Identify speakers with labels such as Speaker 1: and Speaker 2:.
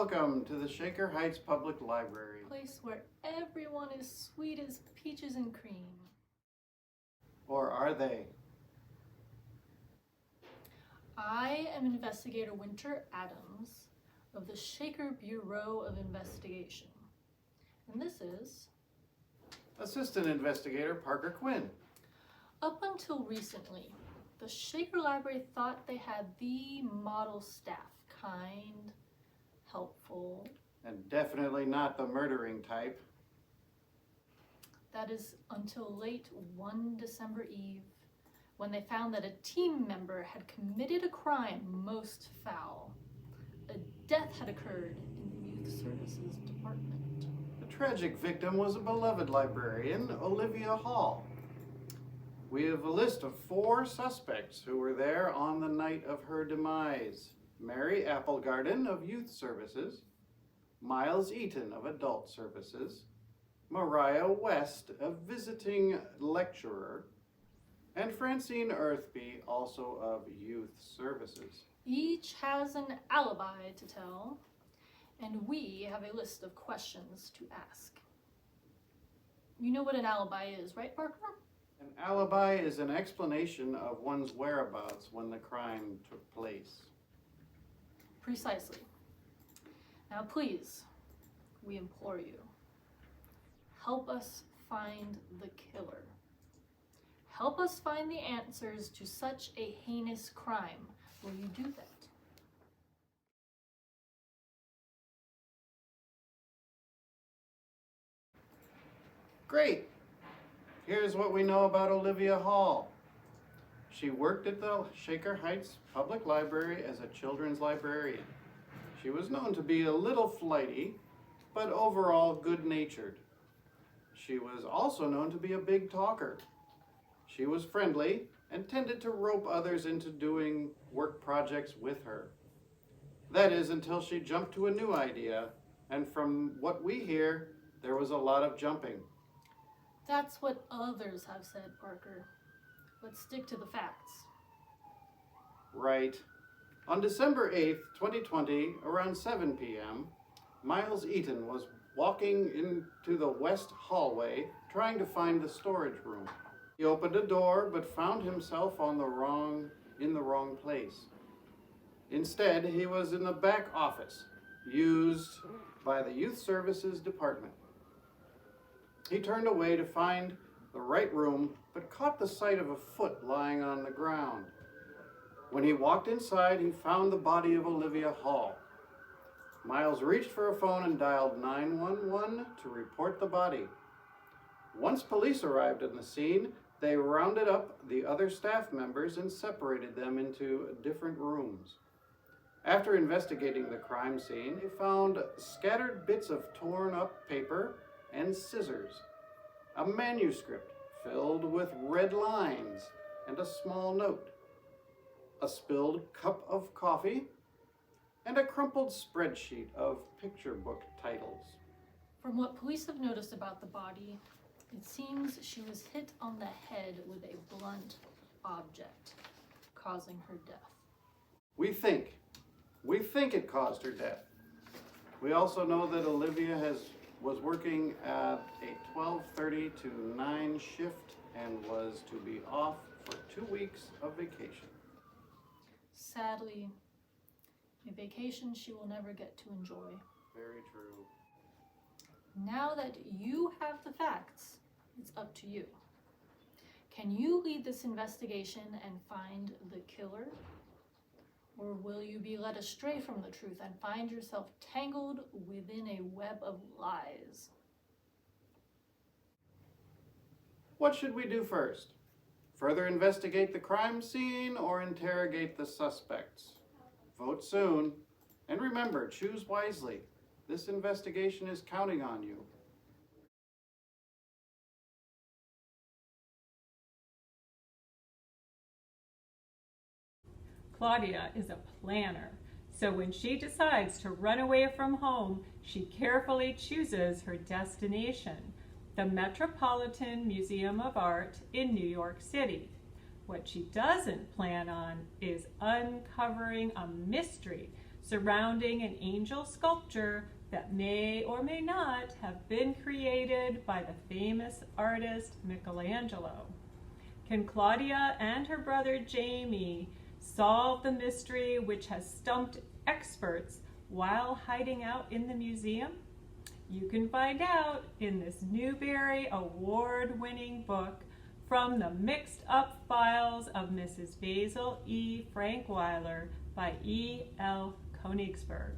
Speaker 1: welcome to the Shaker Heights Public Library.
Speaker 2: A place where everyone is sweet as peaches and cream.
Speaker 1: Or are they?
Speaker 2: I am Investigator Winter Adams of the Shaker Bureau of Investigation. And this is
Speaker 1: Assistant Investigator Parker Quinn.
Speaker 2: Up until recently, the Shaker Library thought they had the model staff. Kind, helpful.
Speaker 1: And definitely not the murdering type.
Speaker 2: That is until late one December Eve, when they found that a team member had committed a crime most foul. A death had occurred in the Youth Services Department.
Speaker 1: The tragic victim was a beloved librarian, Olivia Hall. We have a list of 4 suspects who were there on the night of her demise. Mary Applegarden of Youth Services, Miles Eaton of Adult Services, Mariah West, a visiting lecturer, and Francine Earthby, also of Youth Services.
Speaker 2: Each has an alibi to tell, and we have a list of questions to ask. You know what an alibi is, right, Parker?
Speaker 1: An alibi is an explanation of one's whereabouts when the crime took place.
Speaker 2: Precisely. Now please, we implore you, help us find the killer. Help us find the answers to such a heinous crime. Will you do that?
Speaker 1: Great! Here's what we know about Olivia Hall. She worked at the Shaker Heights Public Library as a children's librarian. She was known to be a little flighty, but overall good-natured. She was also known to be a big talker. She was friendly and tended to rope others into doing work projects with her. That is, until she jumped to a new idea, and from what we hear, there was a lot of jumping.
Speaker 2: That's what others have said, Parker. Let's stick to the facts.
Speaker 1: Right. On December 8th, 2020, around 7 p.m., Miles Eaton was walking into the west hallway trying to find the storage room. He opened a door but found himself in the wrong place. Instead, he was in the back office, used by the Youth Services Department. He turned away to find the right room, but caught the sight of a foot lying on the ground. When he walked inside, he found the body of Olivia Hall. Miles reached for a phone and dialed 911 to report the body. Once police arrived on the scene, they rounded up the other staff members and separated them into different rooms. After investigating the crime scene, they found scattered bits of torn up paper and scissors, a manuscript filled with red lines and a small note, a spilled cup of coffee, and a crumpled spreadsheet of picture book titles.
Speaker 2: From what police have noticed about the body, it seems she was hit on the head with a blunt object, causing her death.
Speaker 1: We think it caused her death. We also know that Olivia was working at a 12:30 to 9 shift and was to be off for 2 weeks of vacation.
Speaker 2: Sadly, a vacation she will never get to enjoy.
Speaker 1: Very true.
Speaker 2: Now that you have the facts, it's up to you. Can you lead this investigation and find the killer? Or will you be led astray from the truth and find yourself tangled within a web of lies?
Speaker 1: What should we do first? Further investigate the crime scene or interrogate the suspects? Vote soon. And remember, choose wisely. This investigation is counting on you.
Speaker 3: Claudia is a planner, so when she decides to run away from home, she carefully chooses her destination, the Metropolitan Museum of Art in New York City. What she doesn't plan on is uncovering a mystery surrounding an angel sculpture that may or may not have been created by the famous artist Michelangelo. Can Claudia and her brother Jamie solve the mystery which has stumped experts while hiding out in the museum? You can find out in this Newbery Award-winning book, From the Mixed Up Files of Mrs. Basil E. Frankweiler by E. L. Konigsberg.